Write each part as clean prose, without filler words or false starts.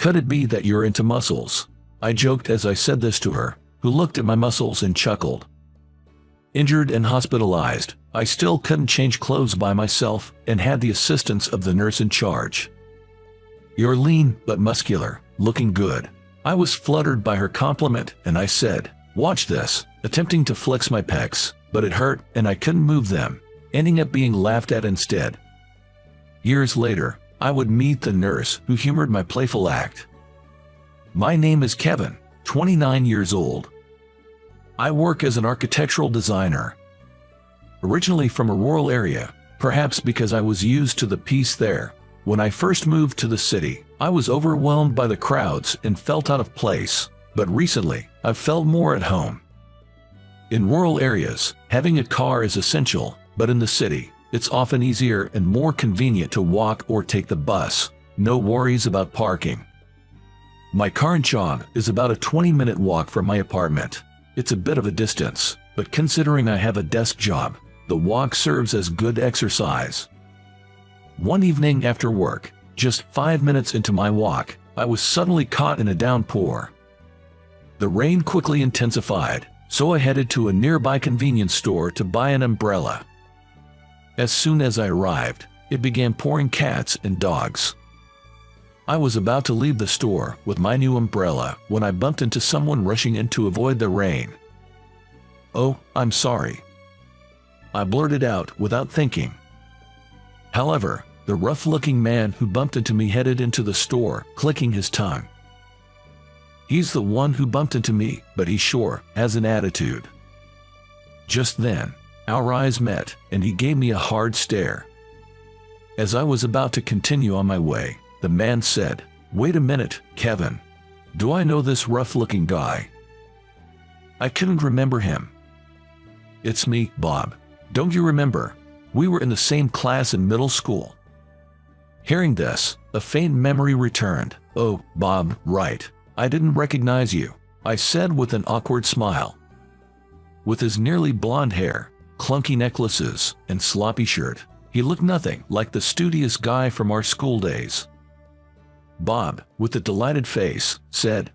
Could it be that you're into muscles? I joked as I said this to her, who looked at my muscles and chuckled. Injured and hospitalized, I still couldn't change clothes by myself and had the assistance of the nurse in charge. You're lean but muscular, looking good. I was fluttered by her compliment and I said, watch this, attempting to flex my pecs, but it hurt and I couldn't move them, ending up being laughed at instead. Years later, I would meet the nurse who humored my playful act. My name is Kevin, 29 years old. I work as an architectural designer. Originally from a rural area, perhaps because I was used to the peace there, when I first moved to the city, I was overwhelmed by the crowds and felt out of place, but recently, I've felt more at home. In rural areas, having a car is essential, but in the city, it's often easier and more convenient to walk or take the bus. No worries about parking. My current job is about a 20-minute walk from my apartment. It's a bit of a distance, but considering I have a desk job, the walk serves as good exercise. One evening after work, just 5 minutes into my walk, I was suddenly caught in a downpour. The rain quickly intensified, so I headed to a nearby convenience store to buy an umbrella. As soon as I arrived, it began pouring cats and dogs. I was about to leave the store with my new umbrella when I bumped into someone rushing in to avoid the rain. "Oh, I'm sorry," I blurted out without thinking. However, the rough-looking man who bumped into me headed into the store, clicking his tongue. He's the one who bumped into me, but he sure has an attitude. Just then, our eyes met, and he gave me a hard stare. As I was about to continue on my way, the man said, "Wait a minute, Kevin. Do I know this rough-looking guy?" I couldn't remember him. "It's me, Bob. Don't you remember? We were in the same class in middle school." Hearing this, a faint memory returned. "Oh, Bob, right. I didn't recognize you," I said with an awkward smile. With his nearly blonde hair, clunky necklaces, and sloppy shirt, he looked nothing like the studious guy from our school days. Bob, with a delighted face, said,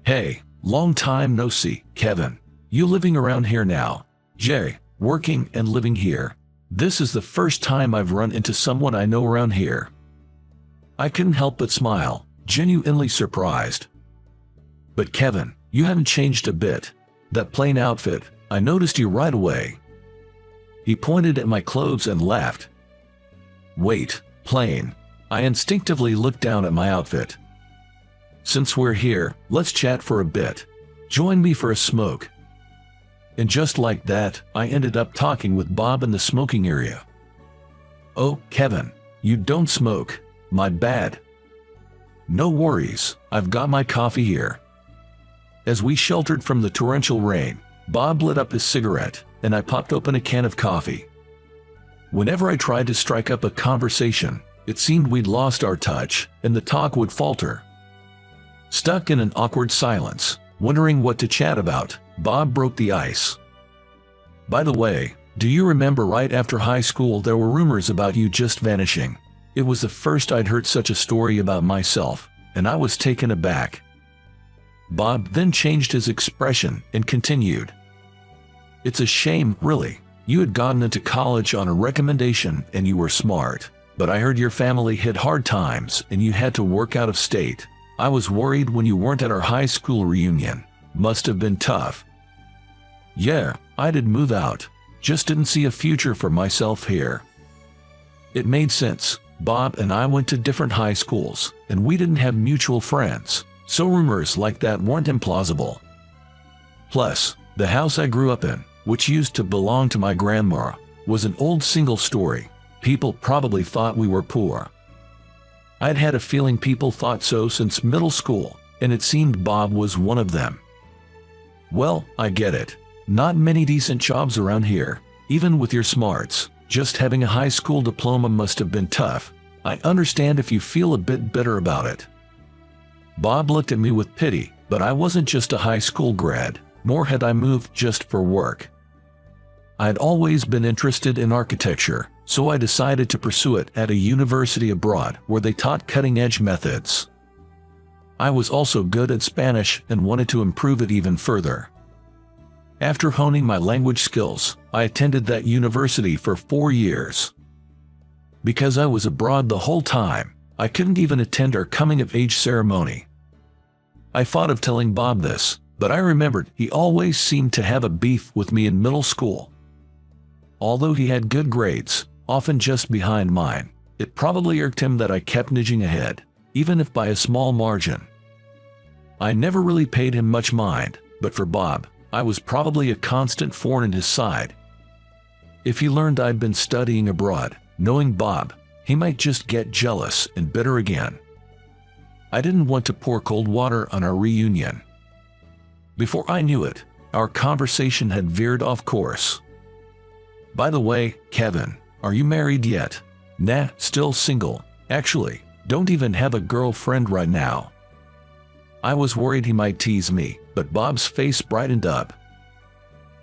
"Hey, long time no see, Kevin. You living around here now?" "Jay, working and living here. This is the first time I've run into someone I know around here." I couldn't help but smile, genuinely surprised. "But Kevin, you haven't changed a bit. That plain outfit, I noticed you right away." He pointed at my clothes and laughed. "Wait, plain?" I instinctively looked down at my outfit. "Since we're here, let's chat for a bit. Join me for a smoke." And just like that, I ended up talking with Bob in the smoking area. "Oh, Kevin, you don't smoke. My bad." "No worries, I've got my coffee here." As we sheltered from the torrential rain, Bob lit up his cigarette, and I popped open a can of coffee. Whenever I tried to strike up a conversation, it seemed we'd lost our touch, and the talk would falter. Stuck in an awkward silence, wondering what to chat about, Bob broke the ice. "By the way, do you remember right after high school there were rumors about you just vanishing?" It was the first I'd heard such a story about myself, and I was taken aback. Bob then changed his expression and continued, "It's a shame, really. You had gotten into college on a recommendation and you were smart, but I heard your family hit hard times and you had to work out of state. I was worried when you weren't at our high school reunion. Must have been tough." "Yeah, I did move out. Just didn't see a future for myself here." It made sense. Bob and I went to different high schools, and we didn't have mutual friends, so rumors like that weren't implausible. Plus, the house I grew up in, which used to belong to my grandma, was an old single story. People probably thought we were poor. I'd had a feeling people thought so since middle school, and it seemed Bob was one of them. "Well, I get it. Not many decent jobs around here, even with your smarts. Just having a high school diploma must have been tough. I understand if you feel a bit bitter about it." Bob looked at me with pity, but I wasn't just a high school grad, nor had I moved just for work. I'd always been interested in architecture, so I decided to pursue it at a university abroad where they taught cutting-edge methods. I was also good at Spanish and wanted to improve it even further. After honing my language skills, I attended that university for 4 years. Because I was abroad the whole time, I couldn't even attend our coming-of-age ceremony. I thought of telling Bob this, but I remembered he always seemed to have a beef with me in middle school. Although he had good grades, often just behind mine, it probably irked him that I kept nudging ahead, even if by a small margin. I never really paid him much mind, but for Bob, I was probably a constant thorn in his side. If he learned I'd been studying abroad, knowing Bob, he might just get jealous and bitter again. I didn't want to pour cold water on our reunion. Before I knew it, our conversation had veered off course. By the way, Kevin, are you married yet? Nah, still single. Actually, don't even have a girlfriend right now. I was worried he might tease me, but Bob's face brightened up.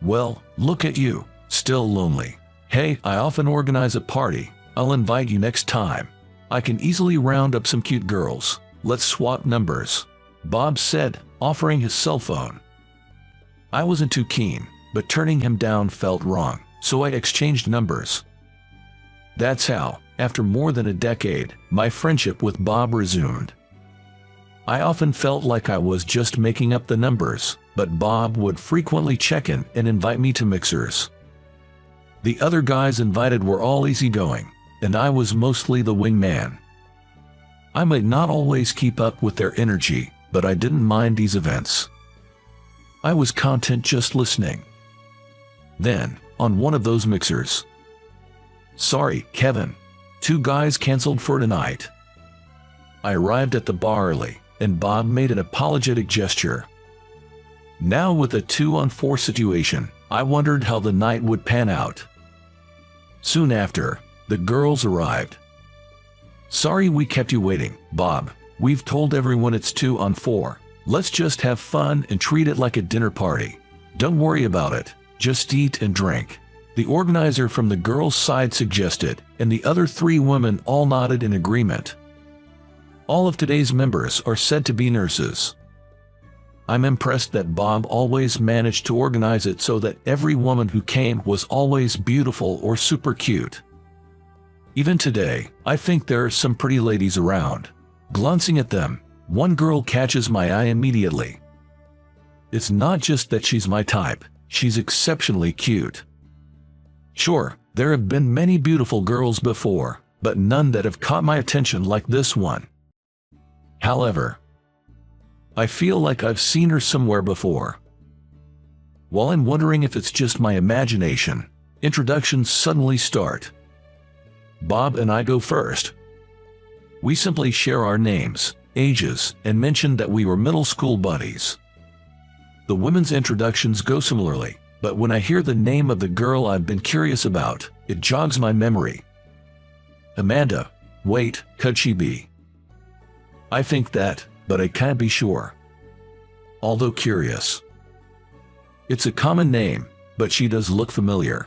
Well, look at you, still lonely. Hey, I often organize a party. I'll invite you next time. I can easily round up some cute girls. Let's swap numbers, Bob said, offering his cell phone. I wasn't too keen, but turning him down felt wrong, so I exchanged numbers. That's how, after more than a decade, my friendship with Bob resumed. I often felt like I was just making up the numbers, but Bob would frequently check in and invite me to mixers. The other guys invited were all easygoing, and I was mostly the wingman. I might not always keep up with their energy, but I didn't mind these events. I was content just listening. Then, on one of those mixers, "Sorry, Kevin. 2 guys canceled for tonight." I arrived at the bar early, and Bob made an apologetic gesture. Now with a 2-on-4 situation, I wondered how the night would pan out. Soon after, the girls arrived. "Sorry we kept you waiting, Bob. We've told everyone it's 2-on-4. Let's just have fun and treat it like a dinner party. Don't worry about it, just eat and drink," the organizer from the girls' side suggested, and the other 3 women all nodded in agreement. All of today's members are said to be nurses. I'm impressed that Bob always managed to organize it so that every woman who came was always beautiful or super cute. Even today, I think there are some pretty ladies around. Glancing at them, one girl catches my eye immediately. It's not just that she's my type, she's exceptionally cute. Sure, there have been many beautiful girls before, but none that have caught my attention like this one. However, I feel like I've seen her somewhere before. While I'm wondering if it's just my imagination, introductions suddenly start. Bob and I go first. We simply share our names, ages, and mention that we were middle school buddies. The women's introductions go similarly, but when I hear the name of the girl I've been curious about, it jogs my memory. Amanda. Wait, could she be? I think that, but I can't be sure. Although curious. It's a common name, but she does look familiar.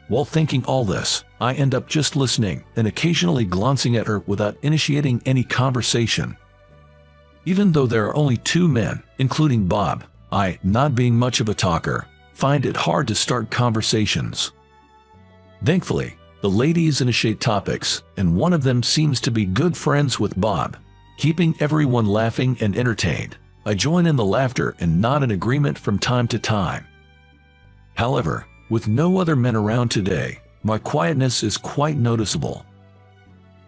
While thinking all this, I end up just listening and occasionally glancing at her without initiating any conversation. Even though there are only 2 men, including Bob, I, not being much of a talker, find it hard to start conversations. Thankfully, the ladies initiate topics, and one of them seems to be good friends with Bob, keeping everyone laughing and entertained. I join in the laughter and nod in agreement from time to time. However, with no other men around today, my quietness is quite noticeable.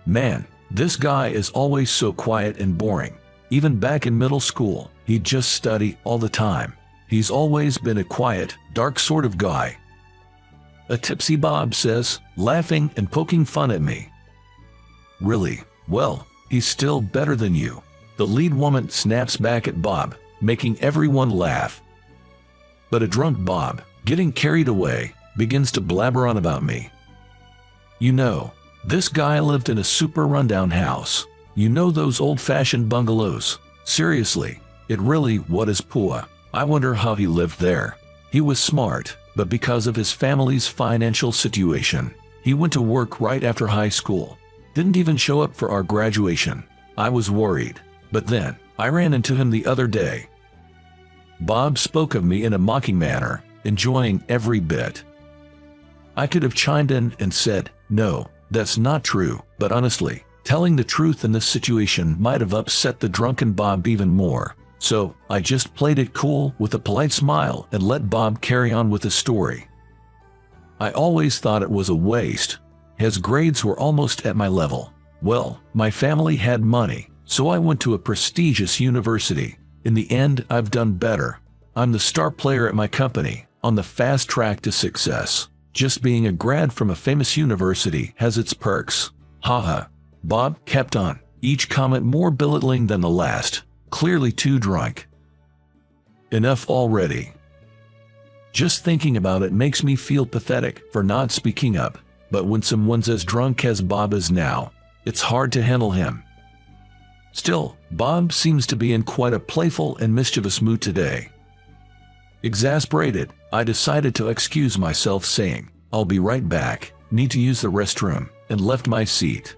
Man, this guy is always so quiet and boring. Even back in middle school, he'd just study all the time. He's always been a quiet, dark sort of guy. A tipsy Bob says, laughing and poking fun at me. Really? Well, he's still better than you. The lead woman snaps back at Bob, making everyone laugh. But a drunk Bob, getting carried away, begins to blabber on about me. You know, this guy lived in a super rundown house. You know those old-fashioned bungalows? Seriously, it really was poor. I wonder how he lived there. He was smart, but because of his family's financial situation, he went to work right after high school. Didn't even show up for our graduation. I was worried. But then, I ran into him the other day. Bob spoke of me in a mocking manner, enjoying every bit. I could have chimed in and said, "No, that's not true," but honestly, telling the truth in this situation might have upset the drunken Bob even more. So, I just played it cool with a polite smile and let Bob carry on with his story. I always thought it was a waste. His grades were almost at my level. Well, my family had money, so I went to a prestigious university. In the end, I've done better. I'm the star player at my company, on the fast track to success. Just being a grad from a famous university has its perks. Haha. Bob kept on, each comment more belittling than the last, clearly too drunk. Enough already. Just thinking about it makes me feel pathetic for not speaking up, but when someone's as drunk as Bob is now, it's hard to handle him. Still, Bob seems to be in quite a playful and mischievous mood today. Exasperated, I decided to excuse myself saying, "I'll be right back, need to use the restroom," and left my seat.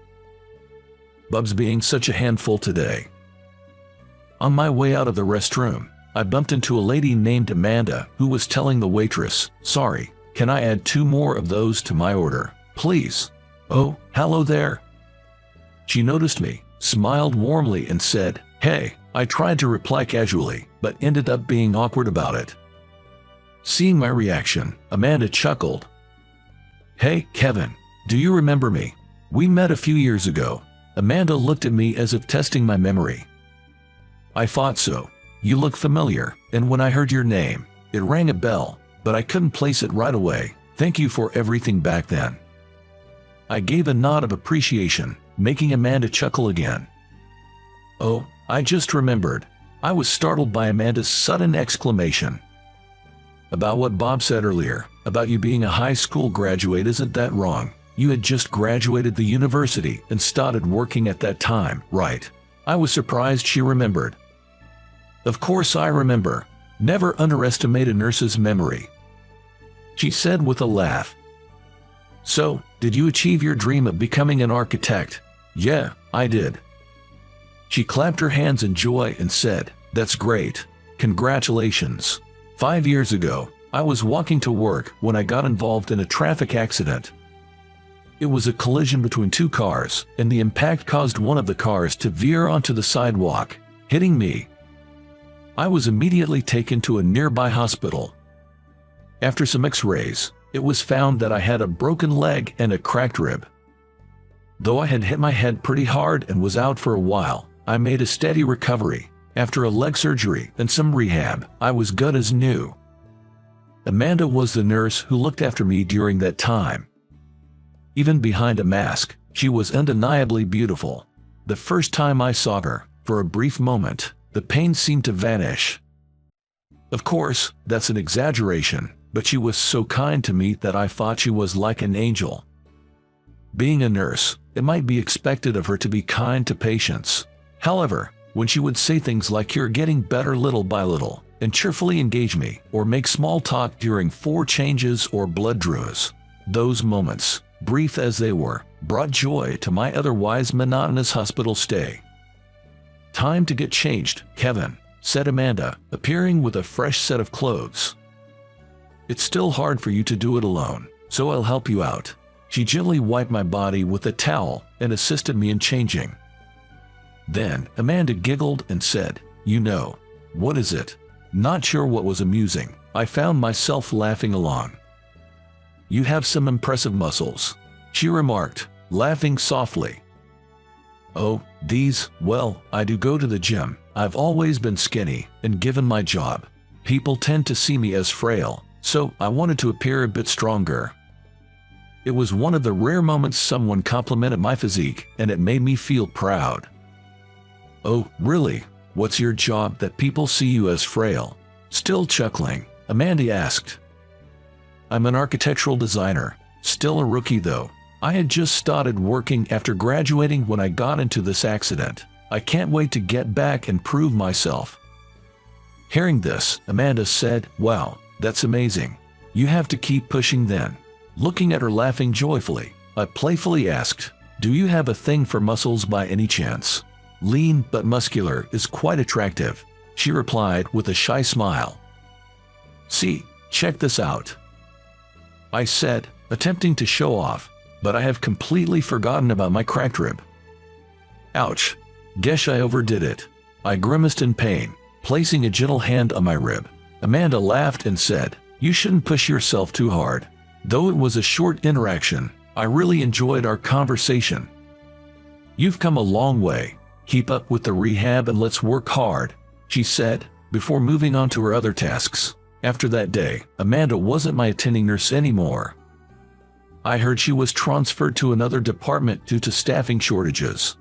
Bob's being such a handful today. On my way out of the restroom, I bumped into a lady named Amanda who was telling the waitress, "Sorry, can I add 2 more of those to my order, please?" "Oh, hello there." She noticed me, smiled warmly and said, "Hey." I tried to reply casually, but ended up being awkward about it. Seeing my reaction, Amanda chuckled. "Hey, Kevin, do you remember me? We met a few years ago." Amanda looked at me as if testing my memory. "I thought so. You look familiar, and when I heard your name, it rang a bell, but I couldn't place it right away. Thank you for everything back then." I gave a nod of appreciation, making Amanda chuckle again. "Oh, I just remembered." I was startled by Amanda's sudden exclamation. "About what Bob said earlier, about you being a high school graduate, isn't that wrong? You had just graduated the university and started working at that time, right?" I was surprised she remembered. "Of course I remember. Never underestimate a nurse's memory," she said with a laugh. "So, did you achieve your dream of becoming an architect?" "Yeah, I did." She clapped her hands in joy and said, "That's great. Congratulations. 5 years ago, I was walking to work when I got involved in a traffic accident. It was a collision between 2 cars, and the impact caused one of the cars to veer onto the sidewalk, hitting me. I was immediately taken to a nearby hospital. After some x-rays, it was found that I had a broken leg and a cracked rib. Though I had hit my head pretty hard and was out for a while, I made a steady recovery. After a leg surgery and some rehab, I was good as new." Amanda was the nurse who looked after me during that time. Even behind a mask, she was undeniably beautiful. The first time I saw her, for a brief moment, the pain seemed to vanish. Of course, that's an exaggeration, but she was so kind to me that I thought she was like an angel. Being a nurse, it might be expected of her to be kind to patients. However, when she would say things like "you're getting better little by little," and cheerfully engage me, or make small talk during 4 changes or blood draws, those moments, brief as they were, brought joy to my otherwise monotonous hospital stay. "Time to get changed, Kevin," said Amanda, appearing with a fresh set of clothes. "It's still hard for you to do it alone, so I'll help you out." She gently wiped my body with a towel and assisted me in changing. Then Amanda giggled and said, "You know, what is it?" Not sure what was amusing, I found myself laughing along. "You have some impressive muscles," she remarked, laughing softly. "Oh, these, well, I do go to the gym. I've always been skinny, and given my job, people tend to see me as frail, so I wanted to appear a bit stronger." It was one of the rare moments someone complimented my physique, and it made me feel proud. "Oh, really? What's your job that people see you as frail?" Still chuckling, Amanda asked. "I'm an architectural designer, still a rookie though. I had just started working after graduating when I got into this accident. I can't wait to get back and prove myself." Hearing this, Amanda said, "Wow, that's amazing. You have to keep pushing then." Looking at her laughing joyfully, I playfully asked, "Do you have a thing for muscles by any chance?" lean but muscular, is quite attractive," she replied with a shy smile. "See, check this out," I said, attempting to show off, but I have completely forgotten about my cracked rib. "Ouch. Guess I overdid it." I grimaced in pain, placing a gentle hand on my rib. Amanda laughed and said, "You shouldn't push yourself too hard." Though it was a short interaction, I really enjoyed our conversation. "You've come a long way. Keep up with the rehab and let's work hard," she said, before moving on to her other tasks. After that day, Amanda wasn't my attending nurse anymore. I heard she was transferred to another department due to staffing shortages.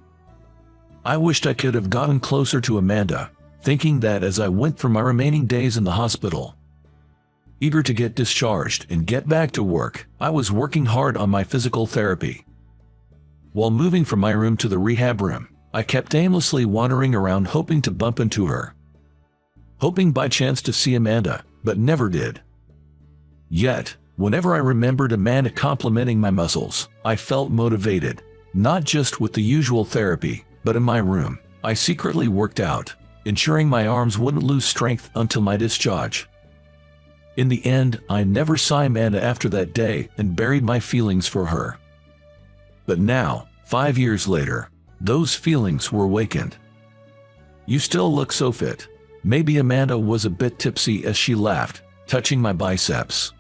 I wished I could have gotten closer to Amanda, thinking that as I went through my remaining days in the hospital. Eager to get discharged and get back to work, I was working hard on my physical therapy. While moving from my room to the rehab room, I kept aimlessly wandering around hoping to bump into her. Hoping by chance to see Amanda, but never did. Yet, whenever I remembered Amanda complimenting my muscles, I felt motivated, not just with the usual therapy, but in my room. I secretly worked out, ensuring my arms wouldn't lose strength until my discharge. In the end, I never saw Amanda after that day and buried my feelings for her. But now, 5 years later, those feelings were awakened. "You still look so fit." Maybe Amanda was a bit tipsy as she laughed, touching my biceps.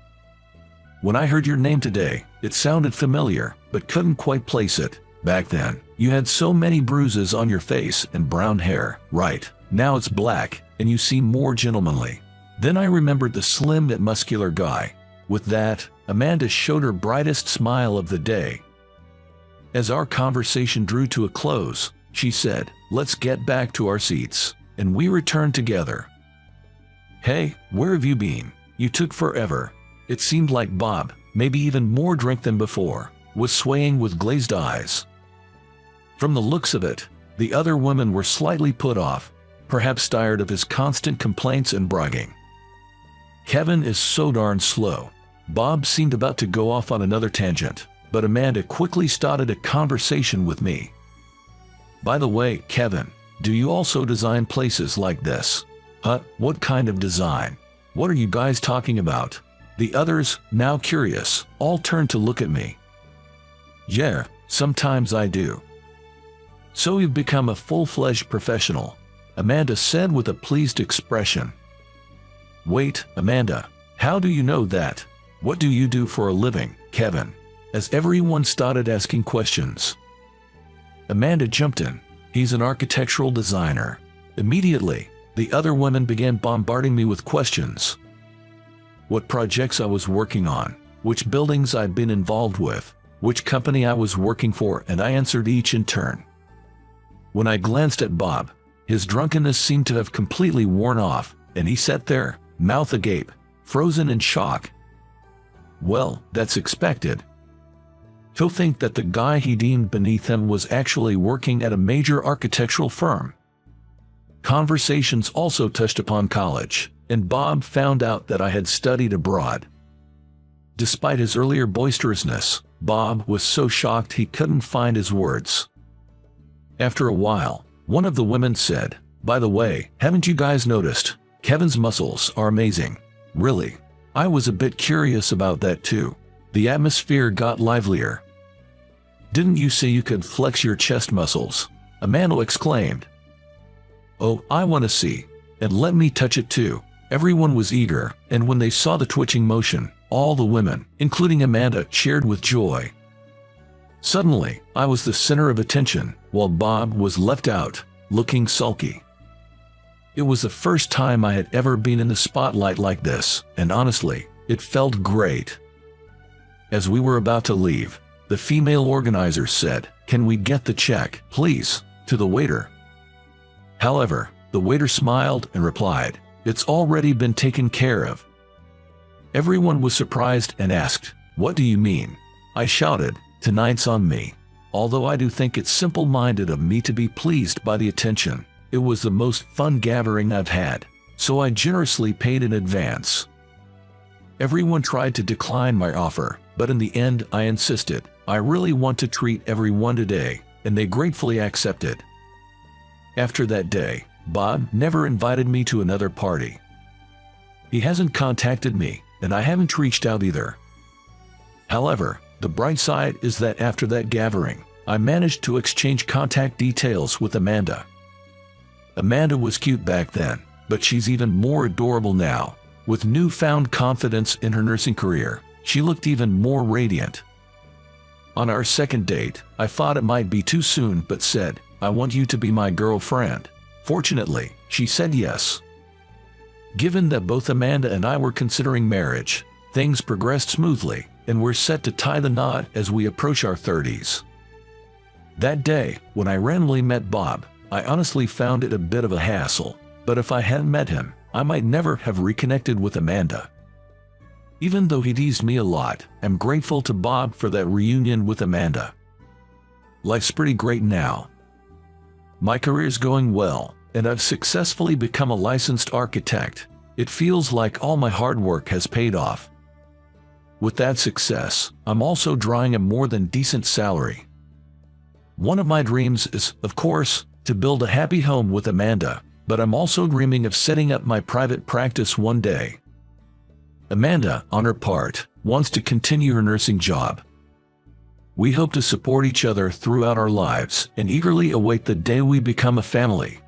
"When I heard your name today, it sounded familiar, but couldn't quite place it. Back then, you had so many bruises on your face and brown hair, right? Now it's black, and you seem more gentlemanly." Then I remembered the slim yet muscular guy. With that, Amanda showed her brightest smile of the day. As our conversation drew to a close, she said, "Let's get back to our seats," and we returned together. "Hey, where have you been? You took forever." It seemed like Bob, maybe even more drunk than before, was swaying with glazed eyes. From the looks of it, the other women were slightly put off, perhaps tired of his constant complaints and bragging. "Kevin is so darn slow." Bob seemed about to go off on another tangent, but Amanda quickly started a conversation with me. "By the way, Kevin, do you also design places like this?" "Huh? What kind of design? What are you guys talking about?" The others, now curious, all turned to look at me. "Yeah, sometimes I do." "So you've become a full-fledged professional," Amanda said with a pleased expression. "Wait, Amanda, how do you know that? What do you do for a living, Kevin?" As everyone started asking questions, Amanda jumped in. "He's an architectural designer." Immediately, the other women began bombarding me with questions. What projects I was working on, which buildings I'd been involved with, which company I was working for, and I answered each in turn. When I glanced at Bob, his drunkenness seemed to have completely worn off, and he sat there, mouth agape, frozen in shock. Well, that's expected. To think that the guy he deemed beneath him was actually working at a major architectural firm. Conversations also touched upon college, and Bob found out that I had studied abroad. Despite his earlier boisterousness, Bob was so shocked he couldn't find his words. After a while, one of the women said, "By the way, haven't you guys noticed? Kevin's muscles are amazing." Really? I was a bit curious about that too. The atmosphere got livelier. "Didn't you say you could flex your chest muscles?" Amanda exclaimed. "Oh, I want to see. And let me touch it too." Everyone was eager, and when they saw the twitching motion, all the women, including Amanda, cheered with joy. Suddenly, I was the center of attention, while Bob was left out, looking sulky. It was the first time I had ever been in the spotlight like this, and honestly, it felt great. As we were about to leave, the female organizer said, "Can we get the check, please?" to the waiter. However, the waiter smiled and replied, "It's already been taken care of." Everyone was surprised and asked, "What do you mean?" I shouted, "Tonight's on me." Although I do think it's simple-minded of me to be pleased by the attention, it was the most fun gathering I've had, so I generously paid in advance. Everyone tried to decline my offer, but in the end I insisted, "I really want to treat everyone today," and they gratefully accepted. After that day, Bob never invited me to another party. He hasn't contacted me, and I haven't reached out either. However, the bright side is that after that gathering, I managed to exchange contact details with Amanda. Amanda was cute back then, but she's even more adorable now. With newfound confidence in her nursing career, she looked even more radiant. On our second date, I thought it might be too soon but said, "I want you to be my girlfriend." Fortunately, she said yes. Given that both Amanda and I were considering marriage, things progressed smoothly, and we're set to tie the knot as we approach our 30s. That day, when I randomly met Bob, I honestly found it a bit of a hassle, but if I hadn't met him, I might never have reconnected with Amanda. Even though he teased me a lot, I'm grateful to Bob for that reunion with Amanda. Life's pretty great now. My career's going well, and I've successfully become a licensed architect. It feels like all my hard work has paid off. With that success, I'm also drawing a more than decent salary. One of my dreams is, of course, to build a happy home with Amanda, but I'm also dreaming of setting up my private practice one day. Amanda, on her part, wants to continue her nursing job. We hope to support each other throughout our lives and eagerly await the day we become a family.